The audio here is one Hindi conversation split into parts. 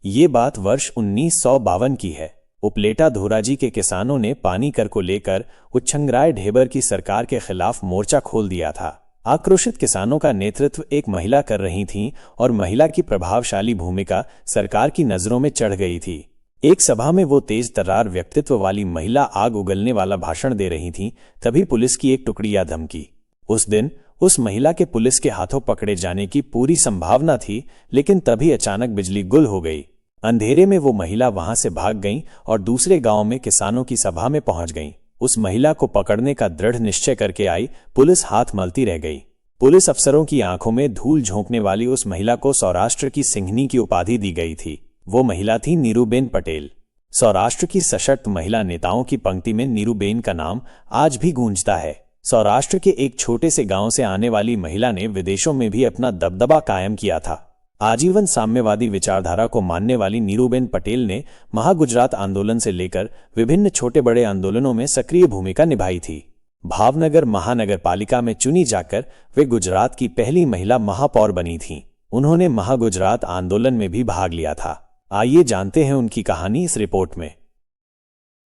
ये बात वर्ष 1952 की है। उपलेटा धोराजी के किसानों ने पानी कर को लेकर उच्छंगराय ढेबर की सरकार के खिलाफ मोर्चा खोल दिया था। आक्रोशित किसानों का नेतृत्व एक महिला कर रही थी और महिला की प्रभावशाली भूमिका सरकार की नजरों में चढ़ गई थी। एक सभा में वो तेज तर्रार व्यक्तित्व वाली महिला आग उगलने वाला भाषण दे रही थी, तभी पुलिस की एक टुकड़ी आ धमकी। उस दिन उस महिला के पुलिस के हाथों पकड़े जाने की पूरी संभावना थी, लेकिन तभी अचानक बिजली गुल हो गई। अंधेरे में वो महिला वहां से भाग गई और दूसरे गांव में किसानों की सभा में पहुंच गई। उस महिला को पकड़ने का दृढ़ निश्चय करके आई पुलिस हाथ मलती रह गई। पुलिस अफसरों की आंखों में धूल झोंकने वाली उस महिला को सौराष्ट्र की सिंहनी की उपाधि दी गई थी। वो महिला थी नीरूबेन पटेल। सौराष्ट्र की सशक्त महिला नेताओं की पंक्ति में नीरूबेन का नाम आज भी गूंजता है। सौराष्ट्र के एक छोटे से गांव से आने वाली महिला ने विदेशों में भी अपना दबदबा कायम किया था। आजीवन साम्यवादी विचारधारा को मानने वाली नीरूबेन पटेल ने महागुजरात आंदोलन से लेकर विभिन्न छोटे बड़े आंदोलनों में सक्रिय भूमिका निभाई थी। भावनगर महानगर पालिका में चुनी जाकर वे गुजरात की पहली महिला महापौर बनी थीं। उन्होंने महागुजरात आंदोलन में भी भाग लिया था। आइए जानते हैं उनकी कहानी इस रिपोर्ट में।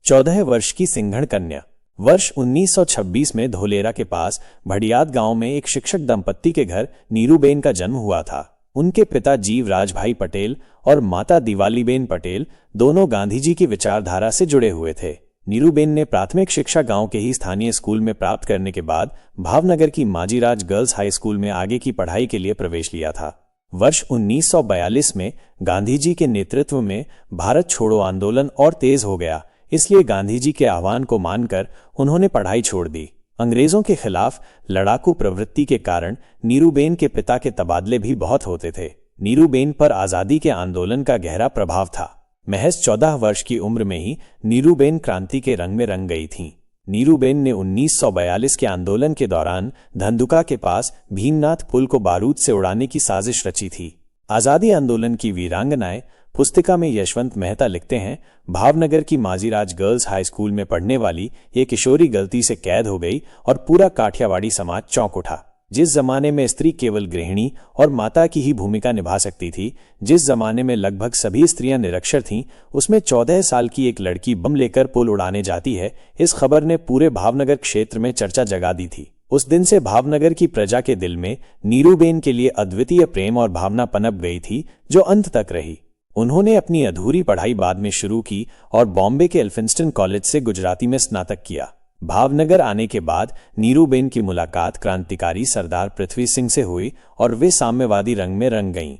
14 वर्ष की सिंघण कन्या। वर्ष 1926 में धोलेरा के पास भड़ियात गांव में एक शिक्षक दंपत्ति के घर नीरूबेन का जन्म हुआ था। उनके पिता जीवराजभाई पटेल और माता दिवालीबेन पटेल दोनों गांधी जी की विचारधारा से जुड़े हुए थे। नीरूबेन ने प्राथमिक शिक्षा गांव के ही स्थानीय स्कूल में प्राप्त करने के बाद भावनगर की माजीराज गर्ल्स हाई स्कूल में आगे की पढ़ाई के लिए प्रवेश लिया था। वर्ष 1942 में गांधी जी के नेतृत्व में भारत छोड़ो आंदोलन और तेज हो गया, इसलिए गांधी जी के आह्वान को मानकर उन्होंने पढ़ाई छोड़ दी। अंग्रेजों के खिलाफ लड़ाकू प्रवृत्ति के कारण नीरूबेन के पिता के तबादले भी बहुत होते थे। नीरूबेन पर आजादी के आंदोलन का गहरा प्रभाव था। महज 14 वर्ष की उम्र में ही नीरूबेन क्रांति के रंग में रंग गई थीं। नीरूबेन ने 1942 के आंदोलन के दौरान धंधुका के पास भीमनाथ पुल को बारूद से उड़ाने की साजिश रची थी। आजादी आंदोलन की वीरांगनाएं पुस्तिका में यशवंत मेहता लिखते हैं, भावनगर की माजीराज गर्ल्स हाई स्कूल में पढ़ने वाली ये किशोरी गलती से कैद हो गई और पूरा काठियावाड़ी समाज चौंक उठा। जिस जमाने में स्त्री केवल गृहिणी और माता की ही भूमिका निभा सकती थी, जिस जमाने में लगभग सभी स्त्रियां निरक्षर थीं, उसमें 14 साल की एक लड़की बम लेकर पुल उड़ाने जाती है। इस खबर ने पूरे भावनगर क्षेत्र में चर्चा जगा दी थी। उस दिन से भावनगर की प्रजा के दिल में नीरूबेन के लिए अद्वितीय प्रेम और भावना पनप गई थी, जो अंत तक रही। उन्होंने अपनी अधूरी पढ़ाई बाद में शुरू की और बॉम्बे के एल्फिंस्टन कॉलेज से गुजराती में स्नातक किया। भावनगर आने के बाद नीरूबेन की मुलाकात क्रांतिकारी सरदार पृथ्वी सिंह से हुई और वे साम्यवादी रंग में रंग गईं।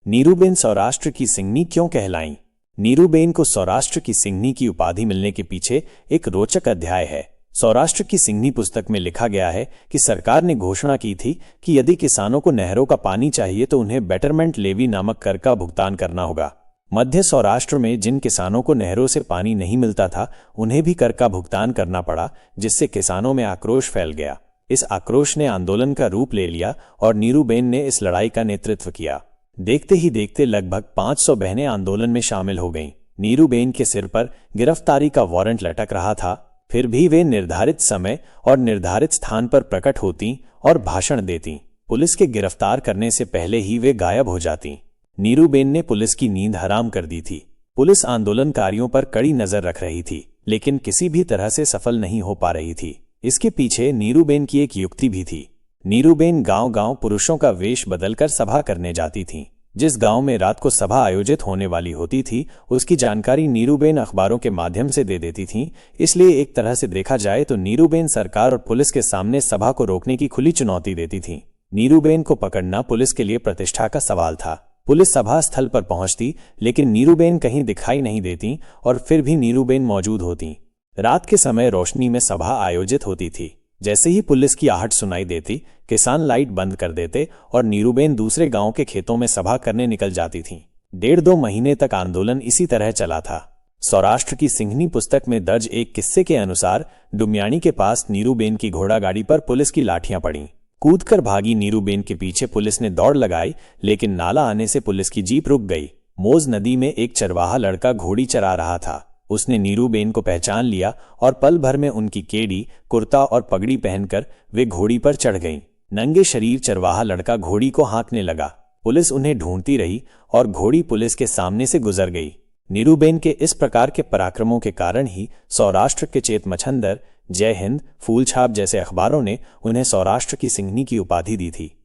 नीरूबेन सौराष्ट्र की सिंहनी क्यों कहलाईं? नीरूबेन को सौराष्ट्र की सिंहनी की उपाधि मिलने के पीछे एक रोचक अध्याय है। सौराष्ट्र की सिंहनी पुस्तक में लिखा गया है कि सरकार ने घोषणा की थी कि यदि किसानों को नहरों का पानी चाहिए तो उन्हें बेटरमेंट लेवी नामक कर का भुगतान करना होगा। मध्य सौराष्ट्र में जिन किसानों को नहरों से पानी नहीं मिलता था, उन्हें भी कर का भुगतान करना पड़ा, जिससे किसानों में आक्रोश फैल गया। इस आक्रोश ने आंदोलन का रूप ले लिया और नीरूबेन ने इस लड़ाई का नेतृत्व किया। देखते ही देखते लगभग 500 बहनें आंदोलन में शामिल हो गईं। नीरूबेन के सिर पर गिरफ्तारी का वारंट लटक रहा था, फिर भी वे निर्धारित समय और निर्धारित स्थान पर प्रकट होती और भाषण देती। पुलिस के गिरफ्तार करने से पहले ही वे गायब हो जाती। नीरूबेन ने पुलिस की नींद हराम कर दी थी। पुलिस आंदोलनकारियों पर कड़ी नजर रख रही थी, लेकिन किसी भी तरह से सफल नहीं हो पा रही थी। इसके पीछे नीरूबेन की एक युक्ति भी थी। नीरूबेन गांव-गांव पुरुषों का वेश बदलकर सभा करने जाती थीं। जिस गांव में रात को सभा आयोजित होने वाली होती थी, उसकी जानकारी नीरूबेन अखबारों के माध्यम से दे देती थीं। इसलिए एक तरह से देखा जाए तो नीरूबेन सरकार और पुलिस के सामने सभा को रोकने की खुली चुनौती देती थीं। नीरूबेन को पकड़ना पुलिस के लिए प्रतिष्ठा का सवाल था। पुलिस सभा स्थल पर पहुंचती, लेकिन नीरूबेन कहीं दिखाई नहीं देती और फिर भी नीरूबेन मौजूद होती। रात के समय रोशनी में सभा आयोजित होती थी। जैसे ही पुलिस की आहट सुनाई देती, किसान लाइट बंद कर देते और नीरूबेन दूसरे गांव के खेतों में सभा करने निकल जाती थीं। 1.5-2 महीने तक आंदोलन इसी तरह चला था। सौराष्ट्र की सिंहनी पुस्तक में दर्ज एक किस्से के अनुसार डुमियानी के पास नीरूबेन की घोड़ा गाड़ी पर पुलिस की लाठियां पड़ीं। कूदकर भागी नीरूबेन के पीछे पुलिस ने दौड़ लगाई, लेकिन नाला आने से पुलिस की जीप रुक गई। मोज नदी में एक चरवाहा लड़का घोड़ी चरा रहा था। उसने नीरूबेन को पहचान लिया और पल भर में उनकी केड़ी, कुर्ता और पगड़ी पहनकर वे घोड़ी पर चढ़ गईं। नंगे शरीर चरवाहा लड़का घोड़ी को हाँकने लगा। पुलिस उन्हें ढूंढती रही और घोड़ी पुलिस के सामने से गुजर गई। नीरूबेन के इस प्रकार के पराक्रमों के कारण ही सौराष्ट्र के चेत मछंदर, जय हिंद, फूलछाप जैसे अखबारों ने उन्हें सौराष्ट्र की सिंहनी की उपाधि दी थी।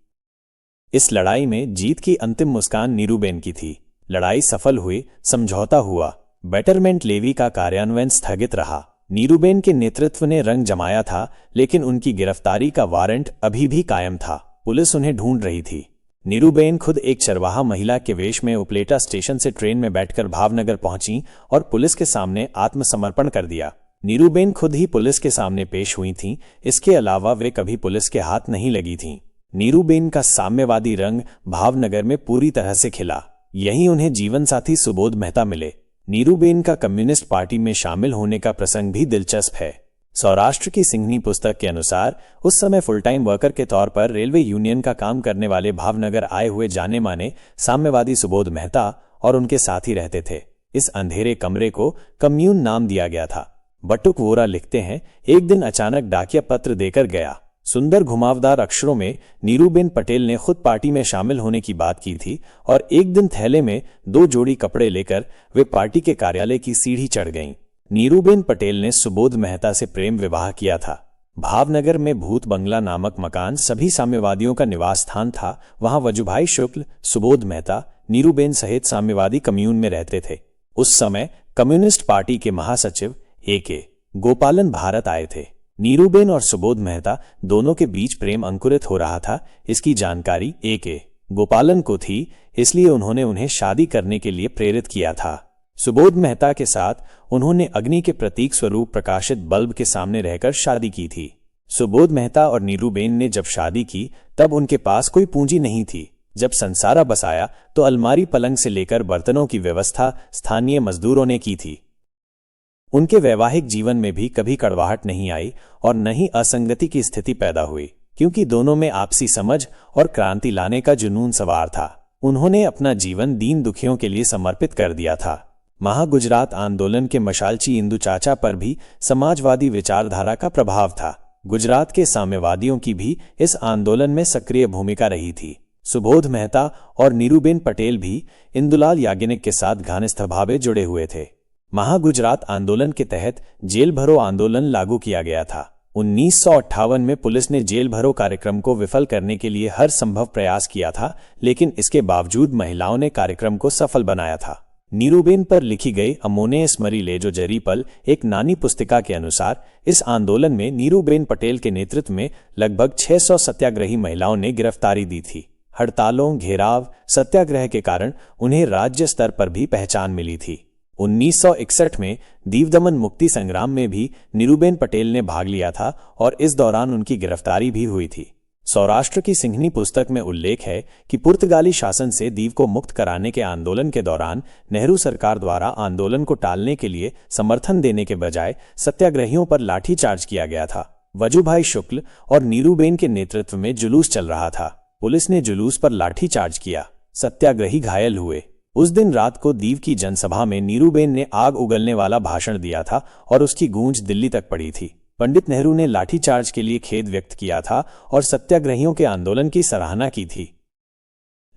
इस लड़ाई में जीत की अंतिम मुस्कान नीरूबेन की थी। लड़ाई सफल हुई, समझौता हुआ, बेटरमेंट लेवी का कार्यान्वयन स्थगित रहा। नीरूबेन के नेतृत्व ने रंग जमाया था, लेकिन उनकी गिरफ्तारी का वारंट अभी भी कायम था। पुलिस उन्हें ढूंढ रही थी। नीरूबेन खुद एक चरवाहा महिला के वेश में उपलेटा स्टेशन से ट्रेन में बैठकर भावनगर पहुंची और पुलिस के सामने आत्मसमर्पण कर दिया। नीरूबेन खुद ही पुलिस के सामने पेश हुई थीं, इसके अलावा वे कभी पुलिस के हाथ नहीं लगी थीं। नीरूबेन का साम्यवादी रंग भावनगर में पूरी तरह से खिला। यहीं उन्हें जीवन साथी सुबोध मेहता मिले। नीरूबेन का कम्युनिस्ट पार्टी में शामिल होने का प्रसंग भी दिलचस्प है। सौराष्ट्र की सिंहनी पुस्तक के अनुसार उस समय फुल टाइम वर्कर के तौर पर रेलवे यूनियन का काम करने वाले भावनगर आए हुए जाने माने साम्यवादी सुबोध मेहता और उनके साथी रहते थे। इस अंधेरे कमरे को कम्यून नाम दिया गया था। बटुक वोरा लिखते हैं, एक दिन अचानक डाकिया पत्र देकर गया। सुंदर घुमावदार अक्षरों में नीरूबेन पटेल ने खुद पार्टी में शामिल होने की बात की थी और एक दिन थैले में 2 जोड़ी कपड़े लेकर वे पार्टी के कार्यालय की सीढ़ी चढ़ गईं। नीरूबेन पटेल ने सुबोध मेहता से प्रेम विवाह किया था। भावनगर में भूत बंगला नामक मकान सभी साम्यवादियों का निवास स्थान था। वहां वजुभाई शुक्ल, सुबोध मेहता, नीरूबेन सहित साम्यवादी कम्यून में रहते थे। उस समय कम्युनिस्ट पार्टी के महासचिव ए.के. गोपालन भारत आए थे। नीरूबेन और सुबोध मेहता दोनों के बीच प्रेम अंकुरित हो रहा था। इसकी जानकारी ए.के. गोपालन को थी, इसलिए उन्होंने उन्हें शादी करने के लिए प्रेरित किया था। सुबोध मेहता के साथ उन्होंने अग्नि के प्रतीक स्वरूप प्रकाशित बल्ब के सामने रहकर शादी की थी। सुबोध मेहता और नीरूबेन ने जब शादी की तब उनके पास कोई पूंजी नहीं थी। जब संसारा बसाया तो अलमारी पलंग से लेकर बर्तनों की व्यवस्था स्थानीय मजदूरों ने की थी। उनके वैवाहिक जीवन में भी कभी कड़वाहट नहीं आई और न ही असंगति की स्थिति पैदा हुई, क्योंकि दोनों में आपसी समझ और क्रांति लाने का जुनून सवार था। उन्होंने अपना जीवन दीन दुखियों के लिए समर्पित कर दिया था। महागुजरात आंदोलन के मशालची इंदु चाचा पर भी समाजवादी विचारधारा का प्रभाव था। गुजरात के साम्यवादियों की भी इस आंदोलन में सक्रिय भूमिका रही थी। सुबोध मेहता और नीरूबेन पटेल भी इंदुलाल याज्ञनिक के साथ घनिष्ठ भावे जुड़े हुए थे। महागुजरात आंदोलन के तहत जेल भरो आंदोलन लागू किया गया था। 1958 में पुलिस ने जेल भरो कार्यक्रम को विफल करने के लिए हर संभव प्रयास किया था, लेकिन इसके बावजूद महिलाओं ने कार्यक्रम को सफल बनाया था। नीरूबेन पर लिखी गई अमोने स्मरी ले जो जरीपल एक नानी पुस्तिका के अनुसार इस आंदोलन में नीरूबेन पटेल के नेतृत्व में लगभग 600 सत्याग्रही महिलाओं ने गिरफ्तारी दी थी। हड़तालों, घेराव, सत्याग्रह के कारण उन्हें राज्य स्तर पर भी पहचान मिली थी। 1961 में दीवदमन मुक्ति संग्राम में भी नीरूबेन पटेल ने भाग लिया था और इस दौरान उनकी गिरफ्तारी भी हुई थी। सौराष्ट्र की सिंहनी पुस्तक में उल्लेख है कि पुर्तगाली शासन से दीव को मुक्त कराने के आंदोलन के दौरान नेहरू सरकार द्वारा आंदोलन को टालने के लिए समर्थन देने के बजाय सत्याग्रहियों पर लाठीचार्ज किया गया था। वजुभाई शुक्ल और नीरूबेन के नेतृत्व में जुलूस चल रहा था। पुलिस ने जुलूस पर लाठीचार्ज किया, सत्याग्रही घायल हुए। उस दिन रात को दीव की जनसभा में नीरूबेन ने आग उगलने वाला भाषण दिया था और उसकी गूंज दिल्ली तक पड़ी थी। पंडित नेहरू ने लाठीचार्ज के लिए खेद व्यक्त किया था और सत्याग्रहियों के आंदोलन की सराहना की थी।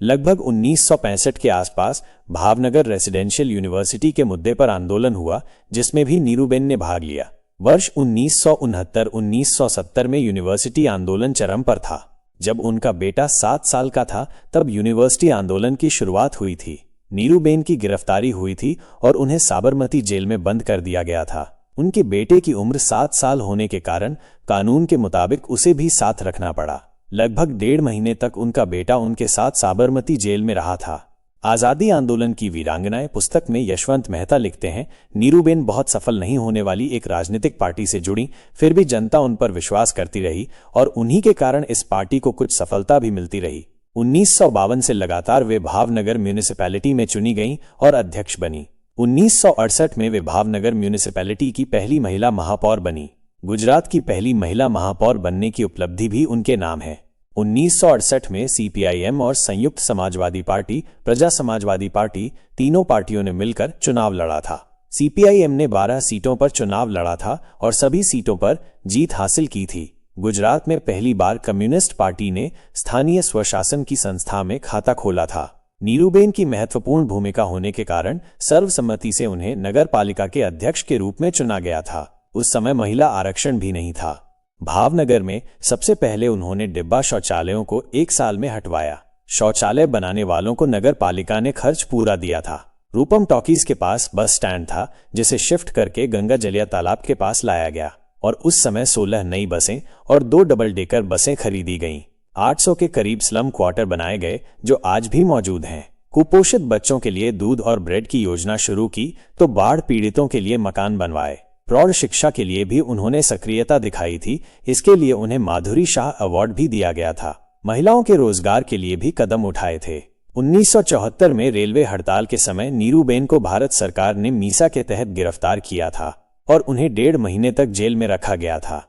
लगभग 1965 के आसपास भावनगर रेसिडेंशियल यूनिवर्सिटी के मुद्दे पर आंदोलन हुआ, जिसमें भी नीरूबेन ने भाग लिया। वर्ष 1969-1970 में यूनिवर्सिटी आंदोलन चरम पर था। जब उनका बेटा 7 साल का था तब यूनिवर्सिटी आंदोलन की शुरुआत हुई थी। नीरूबेन की गिरफ्तारी हुई थी और उन्हें साबरमती जेल में बंद कर दिया गया था। उनके बेटे की उम्र 7 साल होने के कारण कानून के मुताबिक उसे भी साथ रखना पड़ा। लगभग 1.5 महीने तक उनका बेटा उनके साथ साबरमती जेल में रहा था। आज़ादी आंदोलन की वीरांगनाएं पुस्तक में यशवंत मेहता लिखते हैं, नीरूबेन बहुत सफल नहीं होने वाली एक राजनीतिक पार्टी से जुड़ी, फिर भी जनता उन पर विश्वास करती रही और उन्हीं के कारण इस पार्टी को कुछ सफलता भी मिलती रही। 1952 से लगातार वे भावनगर म्यूनिसिपैलिटी में चुनी गईं और अध्यक्ष बनी। 1968 में वे भावनगर म्यूनिसिपैलिटी की पहली महिला महापौर बनी। गुजरात की पहली महिला महापौर बनने की उपलब्धि भी उनके नाम है। 1968 में सीपीआईएम और संयुक्त समाजवादी पार्टी, प्रजा समाजवादी पार्टी, तीनों पार्टियों ने मिलकर चुनाव लड़ा था। सीपीआईएम ने 12 सीटों पर चुनाव लड़ा था और सभी सीटों पर जीत हासिल की थी। गुजरात में पहली बार कम्युनिस्ट पार्टी ने स्थानीय स्वशासन की संस्था में खाता खोला था। नीरूबेन की महत्वपूर्ण भूमिका होने के कारण सर्वसम्मति से उन्हें नगर पालिका के अध्यक्ष के रूप में चुना गया था। उस समय महिला आरक्षण भी नहीं था। भावनगर में सबसे पहले उन्होंने डिब्बा शौचालयों को 1 साल में हटवाया। शौचालय बनाने वालों को नगर पालिका ने खर्च पूरा दिया था। रूपम टॉकीज के पास बस स्टैंड था, जिसे शिफ्ट करके गंगा जलिया तालाब के पास लाया गया और उस समय 16 नई बसें और 2 डबल डेकर बसें खरीदी गईं। 800 के करीब स्लम क्वार्टर बनाए गए, जो आज भी मौजूद हैं। कुपोषित बच्चों के लिए दूध और ब्रेड की योजना शुरू की तो बाढ़ पीड़ितों के लिए मकान बनवाए। प्रौढ़ शिक्षा के लिए भी उन्होंने सक्रियता दिखाई थी। इसके लिए उन्हें माधुरी शाह अवार्ड भी दिया गया था। महिलाओं के रोजगार के लिए भी कदम उठाए थे। 1974 में रेलवे हड़ताल के समय नीरूबेन को भारत सरकार ने मीसा के तहत गिरफ्तार किया था और उन्हें 1.5 महीने तक जेल में रखा गया था।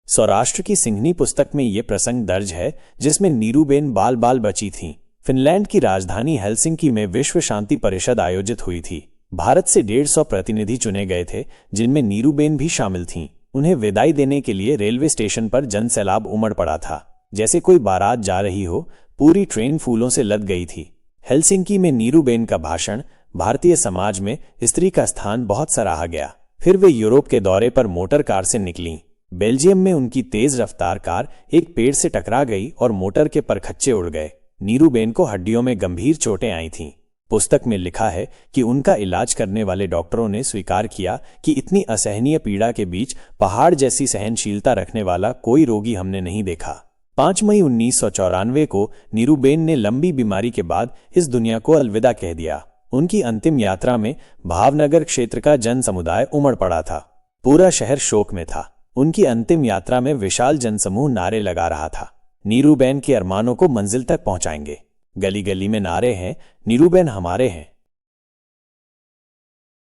सौराष्ट्र की सिंघनी पुस्तक में ये प्रसंग दर्ज है, जिसमें नीरूबेन बाल बाल बची थीं। फिनलैंड की राजधानी हेलसिंकी में विश्व शांति परिषद आयोजित हुई थी। भारत से 150 प्रतिनिधि चुने गए थे, जिनमें नीरूबेन भी शामिल थीं। उन्हें विदाई देने के लिए रेलवे स्टेशन पर जनसैलाब उमड़ पड़ा था। जैसे कोई बारात जा रही हो, पूरी ट्रेन फूलों से लद गई थी। हेलसिंकी में नीरूबेन का भाषण, भारतीय समाज में स्त्री का स्थान बहुत सराहा गया। फिर वे यूरोप के दौरे पर मोटर कार से निकलीं। बेल्जियम में उनकी तेज रफ्तार कार एक पेड़ से टकरा गई और मोटर के परखच्चे उड़ गए। नीरूबेन को हड्डियों में गंभीर चोटें आई थीं। पुस्तक में लिखा है कि उनका इलाज करने वाले डॉक्टरों ने स्वीकार किया कि इतनी असहनीय पीड़ा के बीच पहाड़ जैसी सहनशीलता रखने वाला कोई रोगी हमने नहीं देखा। 5 मई 1994 को नीरूबेन ने लंबी बीमारी के बाद इस दुनिया को अलविदा कह दिया। उनकी अंतिम यात्रा में भावनगर क्षेत्र का जन समुदाय उमड़ पड़ा था। पूरा शहर शोक में था। उनकी अंतिम यात्रा में विशाल जनसमूह नारे लगा रहा था, नीरूबेन के अरमानों को मंजिल तक पहुंचाएंगे। गली गली में नारे हैं, नीरूबेन हमारे हैं।